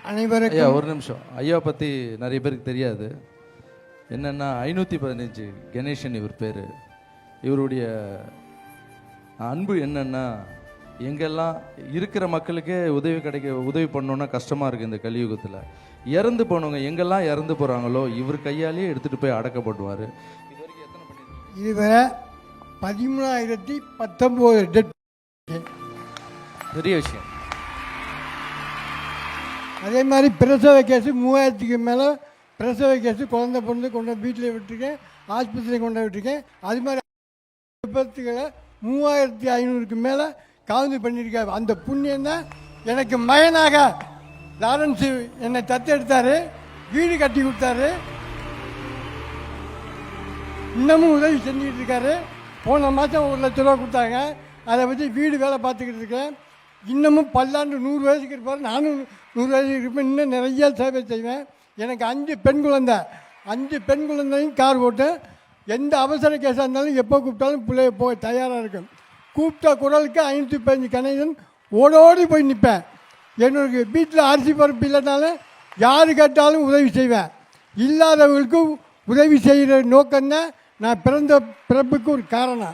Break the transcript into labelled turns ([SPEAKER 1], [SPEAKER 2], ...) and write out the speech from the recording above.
[SPEAKER 1] அனைவருக்கும் ஒரு நிமிஷம். ஐயா பற்றி நிறைய பேருக்கு தெரியாது. என்னென்னா 515 கணேசன் இவர் பேர். இவருடைய அன்பு என்னென்னா, எங்கெல்லாம் இருக்கிற மக்களுக்கே உதவி பண்ணோன்னா கஷ்டமாக இருக்குது இந்த கலியுகத்தில். இறந்து போனவங்க எங்கெல்லாம் இறந்து போகிறாங்களோ இவர் கையாலேயே எடுத்துகிட்டு போய் அடக்கப்படுவார். இது வரைக்கும் எத்தனை பண்ணியிருக்கீங்க?
[SPEAKER 2] இதுவரை 13,019 டெட்.
[SPEAKER 1] பெரிய விஷயம்.
[SPEAKER 2] அதே மாதிரி பிரசவ கேஸு 3000க்கு மேலே பிரசவ கேஸு குழந்தை பொண்ணு கொண்டு வீட்டில் விட்டுருக்கேன், ஆஸ்பத்திரி கொண்டு விட்டுருக்கேன். அது மாதிரி விபத்துகளை 3500க்கு மேலே காவந்து பண்ணியிருக்காரு. அந்த புண்ணியம் தான் எனக்கு மகனாக லாரன்ஸ் என்னை தத்தெடுத்தார், வீடு கட்டி கொடுத்தாரு, இன்னமும் உதவி செஞ்சுக்கிட்டு இருக்காரு. போன மாதம் 1 லட்ச ரூபா கொடுத்தாங்க, அதை வச்சு வீடு வேலை பார்த்துக்கிட்டு இருக்கேன். இன்னமும் பல்லாண்டு 100 வயசுக்கு இருப்பார், நானும் 100 வயசுக்கு இருப்பேன். இன்னும் நிறையா சேவை செய்வேன். எனக்கு 5 பெண் குழந்தை, 5 பெண் குழந்தையும் கார் ஓட்டு. எந்த அவசர கேஸாக இருந்தாலும் எப்போ கூப்பிட்டாலும் பிள்ளைய போய் தயாராக இருக்கும். கூப்பிட்ட குரலுக்கு 515 கணேசன் ஓடோடி போய் நிற்பேன். என்னோட வீட்டில் அரிசி பருப்பு இல்லைனாலும் யார் கேட்டாலும் உதவி செய்வேன். இல்லாதவர்களுக்கும் உதவி செய்கிற நோக்கம்தான் நான் பிறந்த பிறப்புக்கு ஒரு காரணம்.